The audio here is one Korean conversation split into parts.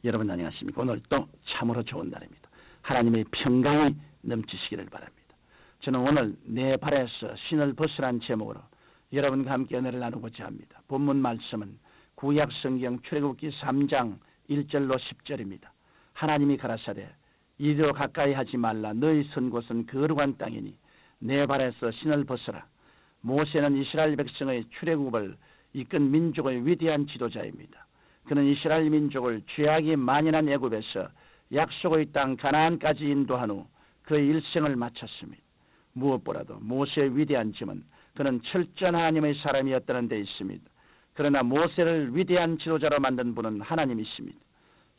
여러분 안녕하십니까? 오늘 또 참으로 좋은 날입니다. 하나님의 평강이 넘치시기를 바랍니다. 저는 오늘 내 발에서 신을 벗으란 제목으로 여러분과 함께 은혜를 나누고자 합니다. 본문 말씀은 구약성경 출애굽기 3장 1절로 10절입니다. 하나님이 가라사대 이리로 가까이 하지 말라. 너희 선 곳은 거룩한 땅이니 내 발에서 신을 벗으라. 모세는 이스라엘 백성의 출애굽을 이끈 민족의 위대한 지도자입니다. 그는 이스라엘 민족을 죄악이 만연한 애굽에서 약속의 땅 가나안까지 인도한 후 그의 일생을 마쳤습니다. 무엇보다도 모세의 위대한 점은 그는 철저한 하나님의 사람이었다는 데 있습니다. 그러나 모세를 위대한 지도자로 만든 분은 하나님이십니다.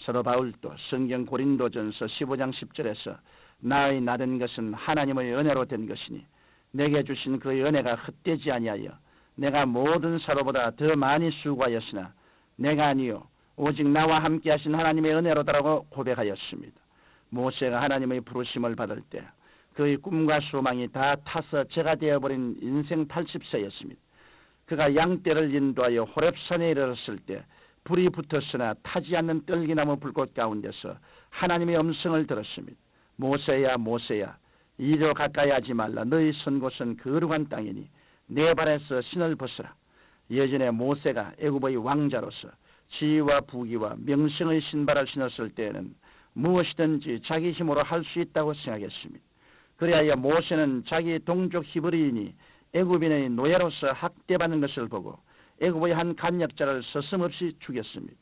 사도 바울도 성경 고린도전서 15장 10절에서 나의 나된 것은 하나님의 은혜로 된 것이니 내게 주신 그의 은혜가 헛되지 아니하여 내가 모든 사도보다 더 많이 수고하였으나 내가 아니요 오직 나와 함께 하신 하나님의 은혜로다라고 고백하였습니다. 모세가 하나님의 부르심을 받을 때 그의 꿈과 소망이 다 타서 죄가 되어버린 인생 80세였습니다. 그가 양떼를 인도하여 호렙산에 이르렀을 때 불이 붙었으나 타지 않는 떨기나무 불꽃 가운데서 하나님의 음성을 들었습니다. 모세야 모세야 이리로 가까이 하지 말라. 너희 선 곳은 거룩한 땅이니 내 발에서 신을 벗으라. 예전에 모세가 애굽의 왕자로서 지위와 부귀와 명성의 신발을 신었을 때에는 무엇이든지 자기 힘으로 할 수 있다고 생각했습니다. 그리하여 모세는 자기 동족 히브리인이 애굽인의 노예로서 학대받는 것을 보고 애굽의 한 간역자를 서슴없이 죽였습니다.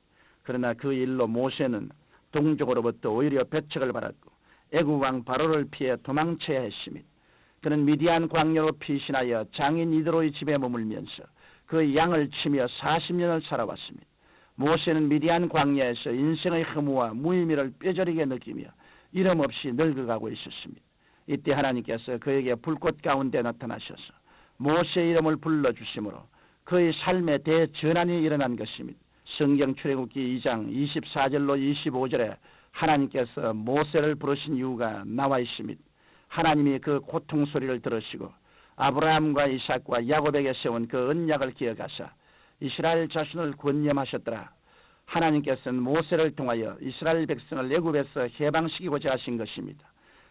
그러나 그 일로 모세는 동족으로부터 오히려 배척을 받았고 애굽 왕 바로를 피해 도망쳐야 했습니다. 그는 미디안 광야로 피신하여 장인 이드로의 집에 머물면서 그의 양을 치며 40년을 살아왔습니다. 모세는 미디안 광야에서 인생의 허무와 무의미를 뼈저리게 느끼며 이름 없이 늙어가고 있었습니다. 이때 하나님께서 그에게 불꽃 가운데 나타나셔서 모세의 이름을 불러주심으로 그의 삶에 대전환이 일어난 것입니다. 성경 출애굽기 2장 24절로 25절에 하나님께서 모세를 부르신 이유가 나와 있습니다. 하나님이 그 고통 소리를 들으시고 아브라함과 이삭과 야곱에게 세운 그 언약을 기억하사 이스라엘 자손을 권념하셨더라. 하나님께서는 모세를 통하여 이스라엘 백성을 애굽에서 해방시키고자 하신 것입니다.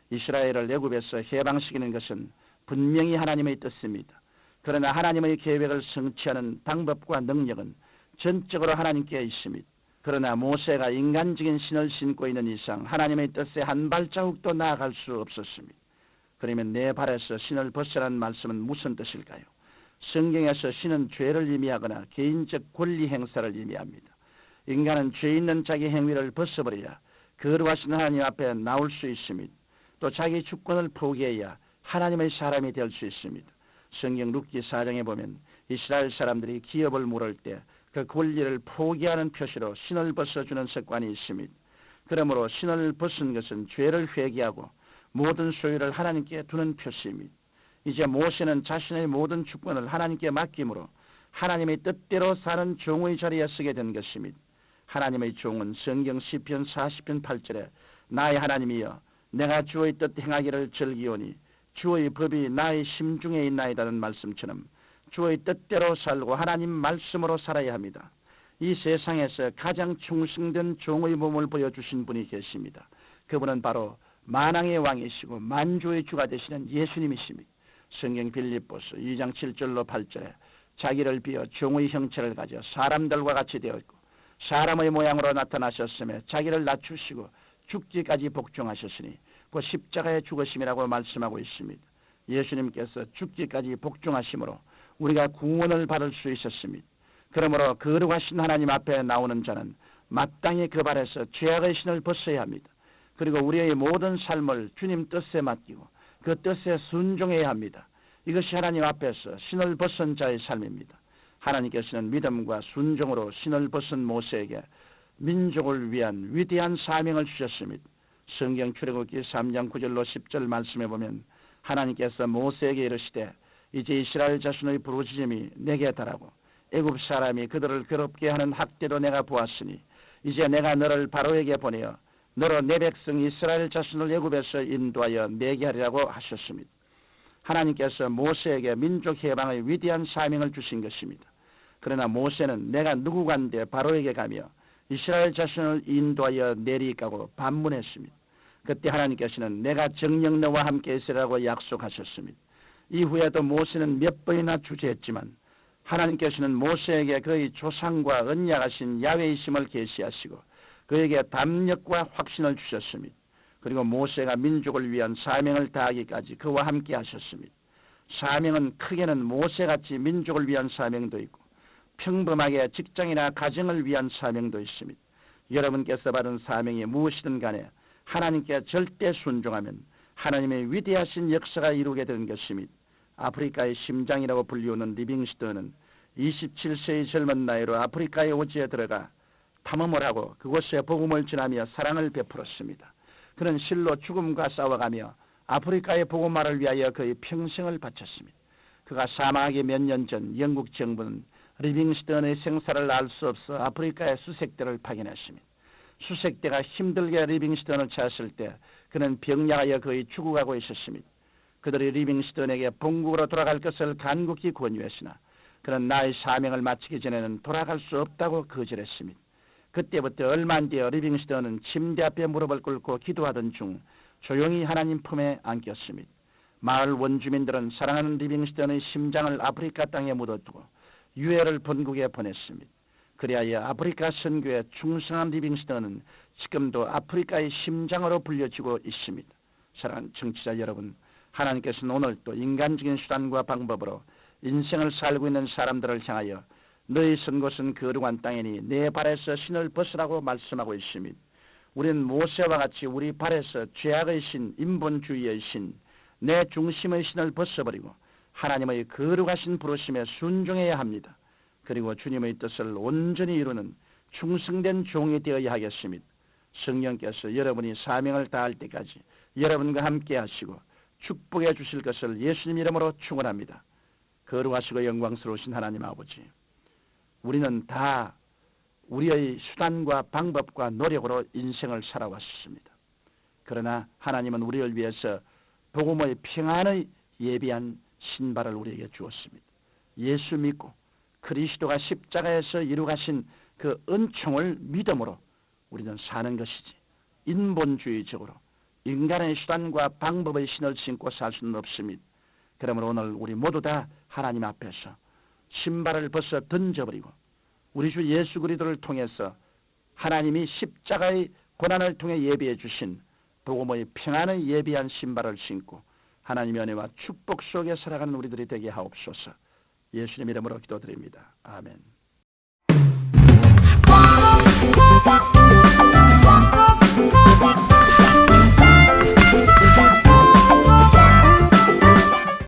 이스라엘을 애굽에서 해방시키는 것은 분명히 하나님의 뜻입니다. 그러나 하나님의 계획을 성취하는 방법과 능력은 전적으로 하나님께 있습니다. 그러나 모세가 인간적인 신을 신고 있는 이상 하나님의 뜻에 한 발자국도 나아갈 수 없었습니다. 그러면 내 발에서 신을 벗으라는 말씀은 무슨 뜻일까요? 성경에서 신은 죄를 의미하거나 개인적 권리 행사를 의미합니다. 인간은 죄 있는 자기 행위를 벗어버려야 거룩하신 하나님 앞에 나올 수 있습니다. 또 자기 주권을 포기해야 하나님의 사람이 될 수 있습니다. 성경 룻기 4장에 보면 이스라엘 사람들이 기업을 물을 때 그 권리를 포기하는 표시로 신을 벗어주는 습관이 있습니다. 그러므로 신을 벗은 것은 죄를 회개하고 모든 소유를 하나님께 두는 표시입니다. 이제 모세는 자신의 모든 주권을 하나님께 맡김으로 하나님의 뜻대로 사는 종의 자리에 서게 된 것입니다. 하나님의 종은 성경 시편 40편 8절에 나의 하나님이여 내가 주의 뜻 행하기를 즐기오니 주의 법이 나의 심중에 있나이다는 말씀처럼 주의 뜻대로 살고 하나님 말씀으로 살아야 합니다. 이 세상에서 가장 충성된 종의 몸을 보여주신 분이 계십니다. 그분은 바로 만왕의 왕이시고 만주의 주가 되시는 예수님이십니다. 성경 빌립보서 2장 7절로 8절에 자기를 비어 종의 형체를 가져 사람들과 같이 되었고 사람의 모양으로 나타나셨으며 자기를 낮추시고 죽기까지 복종하셨으니 그 십자가의 죽으심이라고 말씀하고 있습니다. 예수님께서 죽기까지 복종하심으로 우리가 구원을 받을 수 있었습니다. 그러므로 거룩하신 하나님 앞에 나오는 자는 마땅히 그 발에서 죄악의 신을 벗어야 합니다. 그리고 우리의 모든 삶을 주님 뜻에 맡기고 그 뜻에 순종해야 합니다. 이것이 하나님 앞에서 신을 벗은 자의 삶입니다. 하나님께서는 믿음과 순종으로 신을 벗은 모세에게 민족을 위한 위대한 사명을 주셨습니다. 성경 출애굽기 3장 9절로 10절 말씀해 보면 하나님께서 모세에게 이르시되 이제 이스라엘 자손의 부르짖음이 내게 달하고 애굽 사람이 그들을 괴롭게 하는 학대도 내가 보았으니 이제 내가 너를 바로에게 보내어 너로 내 백성 이스라엘 자손을 애굽에서 인도하여 내게 하리라고 하셨습니다. 하나님께서 모세에게 민족 해방의 위대한 사명을 주신 것입니다. 그러나 모세는 내가 누구간데 바로에게 가며 이스라엘 자손을 인도하여 내리가고 반문했습니다. 그때 하나님께서는 내가 정녕 너와 함께 있으라고 약속하셨습니다. 이후에도 모세는 몇 번이나 주저했지만 하나님께서는 모세에게 그의 조상과 언약하신 야훼이심을 계시하시고 그에게 담력과 확신을 주셨습니다. 그리고 모세가 민족을 위한 사명을 다하기까지 그와 함께 하셨습니다. 사명은 크게는 모세같이 민족을 위한 사명도 있고 평범하게 직장이나 가정을 위한 사명도 있습니다. 여러분께서 받은 사명이 무엇이든 간에 하나님께 절대 순종하면 하나님의 위대하신 역사가 이루게 되는 것입니다. 아프리카의 심장이라고 불리우는 리빙스턴은 27세의 젊은 나이로 아프리카의 오지에 들어가 탐험을 하고 그곳에 복음을 전하며 사랑을 베풀었습니다. 그는 실로 죽음과 싸워가며 아프리카의 복음화를 위하여 그의 평생을 바쳤습니다. 그가 사망하기 몇 년 전 영국 정부는 리빙스턴의 생사를 알 수 없어 아프리카의 수색대를 파견했습니다. 수색대가 힘들게 리빙스턴을 찾았을 때 그는 병약하여 거의 죽어가고 있었습니다. 그들이 리빙스턴에게 본국으로 돌아갈 것을 간곡히 권유했으나 그는 나의 사명을 마치기 전에는 돌아갈 수 없다고 거절했습니다. 그때부터 얼마 안 되어 리빙스턴은 침대 앞에 무릎을 꿇고 기도하던 중 조용히 하나님 품에 안겼습니다. 마을 원주민들은 사랑하는 리빙스턴의 심장을 아프리카 땅에 묻어두고 유해를 본국에 보냈습니다. 그리하여 아프리카 선교에 충성한 리빙스턴은 지금도 아프리카의 심장으로 불려지고 있습니다. 사랑하는 청취자 여러분, 하나님께서는 오늘 또 인간적인 수단과 방법으로 인생을 살고 있는 사람들을 향하여 너희 선 곳은 거룩한 땅이니 내 발에서 신을 벗으라고 말씀하고 있습니다. 우리는 모세와 같이 우리 발에서 죄악의 신, 인본주의의 신, 내 중심의 신을 벗어버리고 하나님의 거룩하신 부르심에 순종해야 합니다. 그리고 주님의 뜻을 온전히 이루는 충성된 종이 되어야 하겠습니다. 성령께서 여러분이 사명을 다할 때까지 여러분과 함께 하시고 축복해 주실 것을 예수님 이름으로 축원합니다. 거룩하시고 영광스러우신 하나님 아버지, 우리는 다 우리의 수단과 방법과 노력으로 인생을 살아왔습니다. 그러나 하나님은 우리를 위해서 복음의 평안의 예비한 신발을 우리에게 주었습니다. 예수 믿고 그리스도가 십자가에서 이루가신 그 은총을 믿음으로 우리는 사는 것이지 인본주의적으로 인간의 수단과 방법의 신을 신고 살 수는 없습니다. 그러므로 오늘 우리 모두 다 하나님 앞에서 신발을 벗어 던져버리고 우리 주 예수 그리스도를 통해서 하나님이 십자가의 고난을 통해 예비해 주신 복음의 평안의 예비한 신발을 신고 하나님의 은혜와 축복 속에 살아가는 우리들이 되게 하옵소서. 예수님 이름으로 기도드립니다. 아멘.